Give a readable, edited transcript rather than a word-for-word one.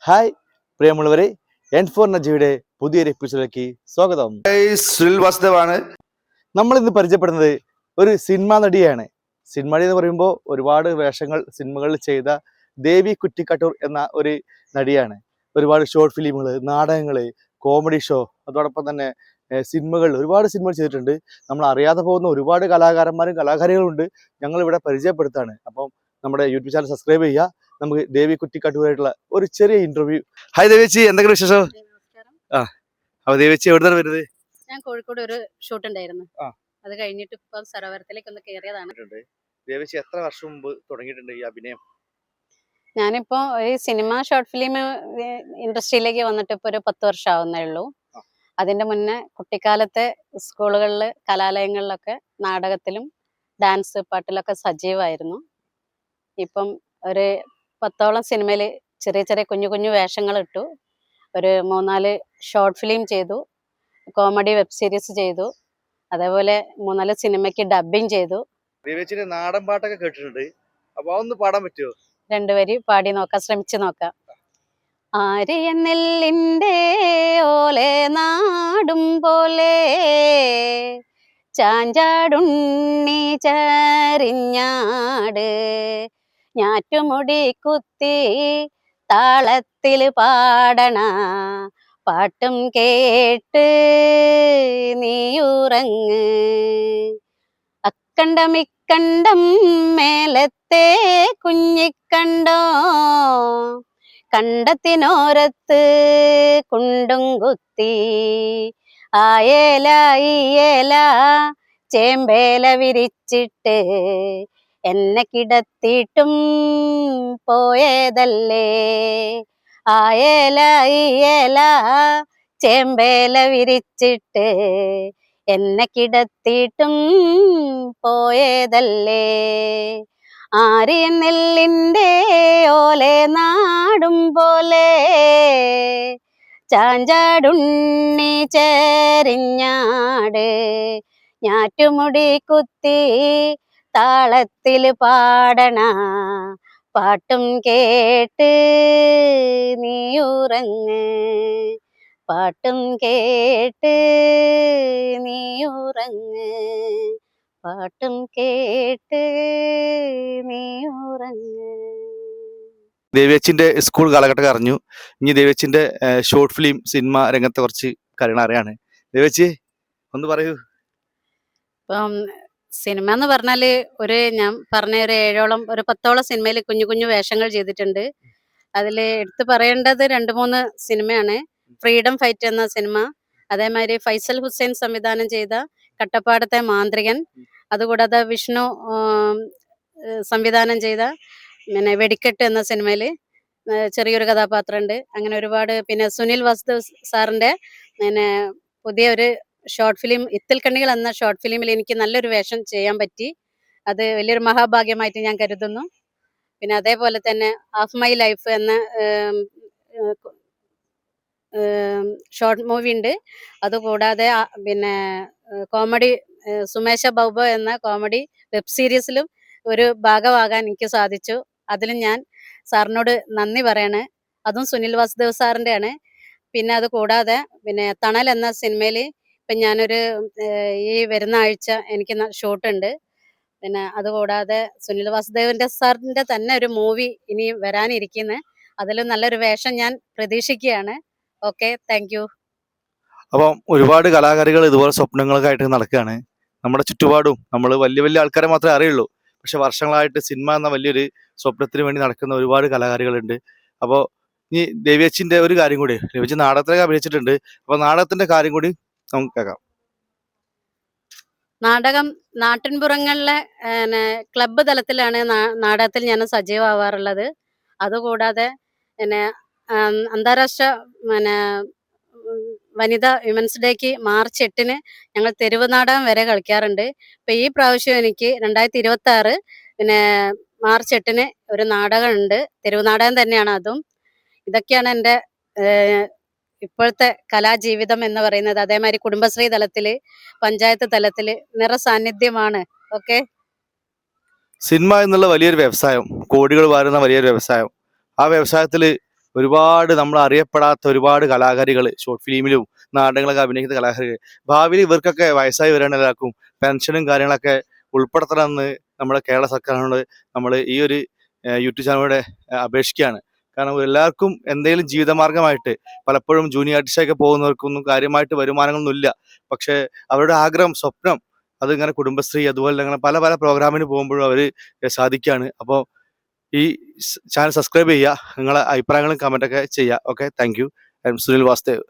Hi പ്രിയമുള്ളവരെ, N4 നജയുടെ പുതിയൊരു എപ്പിസോഡിലേക്ക് സ്വാഗതം. സുനിൽ വാസുദേവാണ്. നമ്മൾ ഇന്ന് പരിചയപ്പെടുന്നത് ഒരു സിനിമാ നടിയാണ്. സിനിമ നടി എന്ന് പറയുമ്പോൾ ഒരുപാട് വേഷങ്ങൾ സിനിമകളിൽ ചെയ്ത ദേവി കുറ്റിക്കാട്ടൂർ എന്ന ഒരു നടിയാണ്. ഒരുപാട് ഷോർട്ട് ഫിലിമുകൾ, നാടകങ്ങൾ, കോമഡി ഷോ, അതോടൊപ്പം തന്നെ സിനിമകൾ, ഒരുപാട് സിനിമകൾ ചെയ്തിട്ടുണ്ട്. നമ്മൾ അറിയാതെ പോകുന്ന ഒരുപാട് കലാകാരന്മാരും കലാകാരികളും ഉണ്ട്. ഞങ്ങളിവിടെ പരിചയപ്പെടുത്താണ്. അപ്പം നമ്മുടെ യൂട്യൂബ് ചാനൽ സബ്സ്ക്രൈബ് ചെയ്യുക. നമുക്ക് ദേവി കുറ്റിക്കാട്ടൂരായിട്ടുള്ള ഒരു ചെറിയ ഇന്റർവ്യൂ. ഹായ് ദേവേച്ചി, എന്തെങ്കിലും വിശേഷം? ആ, അപ്പൊ ദേവേച്ചി എവിടുന്നാണ് വരുന്നത്? ഞാൻ കോഴിക്കോട് ഒരു ഷൂട്ട് ഉണ്ടായിരുന്നു. അത് കഴിഞ്ഞിട്ട് ഇപ്പം സരോവരത്തിലേക്ക് ഒന്ന് കയറിയതാണ്. ദേവേച്ചി എത്ര വർഷം മുമ്പ് തുടങ്ങിയിട്ടുണ്ട് ഈ അഭിനയം? ഞാനിപ്പോ ഈ സിനിമ ഷോർട്ട് ഫിലിം ഇൻഡസ്ട്രിയിലേക്ക് വന്നിട്ട് ഇപ്പൊ ഒരു 10 വർഷം ആവുന്നേ ഉള്ളൂ. അതിന്റെ മുന്നേ കുട്ടിക്കാലത്തെ സ്കൂളുകളിൽ, കലാലയങ്ങളിലൊക്കെ നാടകത്തിലും ഡാൻസ് പാട്ടിലൊക്കെ സജീവമായിരുന്നു. ഇപ്പം ഒരു 10ഓളം സിനിമയിൽ ചെറിയ ചെറിയ കുഞ്ഞു കുഞ്ഞു വേഷങ്ങൾ ഇട്ടു. ഒരു 3-4 ഷോർട്ട് ഫിലിം ചെയ്തു, കോമഡി വെബ് സീരീസ് ചെയ്തു, അതേപോലെ 3-4 സിനിമയ്ക്ക് ഡബിങ് ചെയ്തു. ദേവേച്ചിയുടെ നാടൻ പാട്ടൊക്കെ കേട്ടിട്ടുണ്ട്, അപ്പൊ അതൊന്ന് പാടാൻ പറ്റുമോ? 2 വരി പാടി നോക്കാം, ശ്രമിച്ചു നോക്കാം. ആര്യൻ നെല്ലിൻ്റെ ഓലെ നാടും പോലെ ചാഞ്ചാടുണ്ണി ചരിഞ്ഞാട് ഞാറ്റുമുടി കുത്തി താളത്തിൽ പാടണ പാട്ടും കേട്ട് നീയുറങ്ങ്. അക്കണ്ടം ഇക്കണ്ടം മേലത്തെ കുഞ്ഞിക്കണ്ടോ കണ്ടത്തിനോരത്ത് കുണ്ടും കുത്തി ആയേല ഈയേല ചേമ്പേല വിരിച്ചിട്ട് എന്നെ കിടത്തിയിട്ടും പോയതല്ലേ. ആയേല ഈയേല ചേമ്പേല വിരിച്ചിട്ട് എന്നെ കിടത്തിയിട്ടും പോയതല്ലേ. ആര്യൻ നെല്ലിൻ്റെ ഓലെ നാടും പോലെ ചാഞ്ചാടുണ്ണി ചരിഞ്ഞാട് ഞാറ്റുമുടി കുത്തി താളത്തിൽ പാടണ പാട്ടും കേട്ട് നീയുറങ്ങ്. പാട്ടും കേട്ട് നീയുറങ്ങ്. പാട്ടും കേട്ട് നീയുറങ്ങ്. ദേവേച്ചിന്റെ സ്കൂൾ കാലഘട്ടം അറിഞ്ഞു. ഇനി ദേവേച്ചിന്റെ ഷോർട്ട് ഫിലിം സിനിമ രംഗത്തെ കുറച്ച് കാര്യങ്ങൾ അറിയാണ്. ദേവേച്ചി ഒന്ന് പറയൂ. ഇപ്പം സിനിമ എന്ന് പറഞ്ഞാല് ഞാൻ പറഞ്ഞ ഒരു 7ഓളം ഒരു 10ഓളം സിനിമയിൽ കുഞ്ഞു കുഞ്ഞു വേഷങ്ങൾ ചെയ്തിട്ടുണ്ട്. അതിൽ എടുത്തു പറയേണ്ടത് 2-3 സിനിമയാണ്. ഫ്രീഡം ഫൈറ്റ് എന്ന സിനിമ, അതേമാതിരി ഫൈസൽ ഹുസൈൻ സംവിധാനം ചെയ്ത കട്ടപ്പാടത്തെ മാന്ത്രികൻ, അതുകൂടാതെ വിഷ്ണു സംവിധാനം ചെയ്ത വെടിക്കെട്ട് എന്ന സിനിമയിൽ ചെറിയൊരു കഥാപാത്രമുണ്ട്. അങ്ങനെ ഒരുപാട്. പിന്നെ സുനിൽ വാസുദേവ് സാറിന്റെ പുതിയ ഒരു ഷോർട്ട് ഫിലിം ഇത്തിൽ കണ്ണികൾ എന്ന ഷോർട്ട് ഫിലിമിൽ എനിക്ക് നല്ലൊരു വേഷം ചെയ്യാൻ പറ്റി. അത് വലിയൊരു മഹാഭാഗ്യമായിട്ട് ഞാൻ കരുതുന്നു. പിന്നെ അതേപോലെ തന്നെ ഹാഫ് മൈ ലൈഫ് എന്ന ഷോർട്ട് മൂവി ഉണ്ട്. അതുകൂടാതെ പിന്നെ കോമഡി സുമേഷ ബൗബ എന്ന കോമഡി വെബ് സീരീസിലും ഒരു ഭാഗമാകാൻ എനിക്ക് സാധിച്ചു. അതിലും ഞാൻ സാറിനോട് നന്ദി പറയാണ്. അതും സുനിൽ വാസുദേവ് സാറിൻ്റെ ആണ്. പിന്നെ അത് കൂടാതെ പിന്നെ തണൽ എന്ന സിനിമയിൽ ഇപ്പം ഞാനൊരു ഈ വരുന്ന ആഴ്ച എനിക്ക് ഷൂട്ടുണ്ട്. പിന്നെ അതുകൂടാതെ സുനിൽ വാസുദേവന്റെ സാറിൻ്റെ തന്നെ ഒരു മൂവി ഇനി വരാനിരിക്കുന്നു. അതിലും നല്ലൊരു വേഷം ഞാൻ പ്രതീക്ഷിക്കുകയാണ്. Okay, thank you. അപ്പം ഒരുപാട് കലാകാരികൾ ഇതുപോലെ സ്വപ്നങ്ങളൊക്കെ ആയിട്ട് നടക്കുകയാണ്. നമ്മുടെ ചുറ്റുപാടും നമ്മൾ വലിയ വലിയ ആൾക്കാരെ മാത്രമേ അറിയുള്ളൂ. പക്ഷെ വർഷങ്ങളായിട്ട് സിനിമ എന്ന വലിയൊരു സ്വപ്നത്തിന് വേണ്ടി നടക്കുന്ന ഒരുപാട് കലാകാരികളുണ്ട്. അപ്പോൾ ഇനി ദേവേച്ചിന്റെ ഒരു കാര്യം കൂടി, ദേവേച്ചി നാടകത്തിലൊക്കെ അഭിനയിച്ചിട്ടുണ്ട്. അപ്പൊ നാടകത്തിന്റെ കാര്യം കൂടി നമുക്ക് കേൾക്കാം. നാടകം നാട്ടിൻപുറങ്ങളിലെ ക്ലബ്ബ് തലത്തിലാണ് നാടകത്തിൽ ഞാൻ സജീവമാവാറുള്ളത്. അതുകൂടാതെ പിന്നെ അന്താരാഷ്ട്ര വനിതാ വിമൻസ് ഡേക്ക് മാർച്ച് 8-ന് ഞങ്ങൾ തെരുവ് നാടകം വരെ കളിക്കാറുണ്ട്. ഇപ്പൊ ഈ പ്രാവശ്യം എനിക്ക് 2026 പിന്നെ മാർച്ച് 8-ന് ഒരു നാടകം ഉണ്ട്. തെരുവ് നാടകം തന്നെയാണ് അതും. ഇതൊക്കെയാണ് എൻ്റെ ഇപ്പോഴത്തെ കലാജീവിതം എന്ന് പറയുന്നത്. അതേമാതിരി കുടുംബശ്രീ തലത്തില്, പഞ്ചായത്ത് തലത്തില് നിറസാന്നിധ്യമാണ്. ഓക്കെ. സിനിമ എന്നുള്ള വലിയൊരു വ്യവസായം, കോടികൾ വാരുന്ന വലിയൊരു വ്യവസായം. ആ വ്യവസായത്തിൽ ഒരുപാട് നമ്മൾ അറിയപ്പെടാത്ത ഒരുപാട് കലാകാരികൾ ഷോർട്ട് ഫിലിമിലും നാടകങ്ങളൊക്കെ അഭിനയിക്കുന്ന കലാകാരികൾ ഭാവിയിൽ ഇവർക്കൊക്കെ വയസ്സായി വരാൻ എല്ലാവർക്കും പെൻഷനും കാര്യങ്ങളൊക്കെ ഉൾപ്പെടുത്തണമെന്ന് നമ്മുടെ കേരള സർക്കാരിനോട് നമ്മൾ ഈ ഒരു യൂട്യൂബ് ചാനലിലൂടെ അപേക്ഷിക്കുകയാണ്. കാരണം എല്ലാവർക്കും എന്തെങ്കിലും ജീവിതമാർഗമായിട്ട് പലപ്പോഴും ജൂനിയർ ആർട്ടിസ്റ്റായൊക്കെ പോകുന്നവർക്കൊന്നും കാര്യമായിട്ട് വരുമാനങ്ങളൊന്നും ഇല്ല. പക്ഷേ അവരുടെ ആഗ്രഹം, സ്വപ്നം അതിങ്ങനെ കുടുംബശ്രീ അതുപോലെ അങ്ങനെ പല പല പ്രോഗ്രാമിന് പോകുമ്പോഴും അവർ സാധിക്കുകയാണ്. അപ്പോൾ ഈ ചാനൽ സബ്സ്ക്രൈബ് ചെയ്യുക, നിങ്ങളെ അഭിപ്രായങ്ങളും കമൻറ്റൊക്കെ ചെയ്യുക. Okay, thank you. I am Sunil വാസ്തേവ്.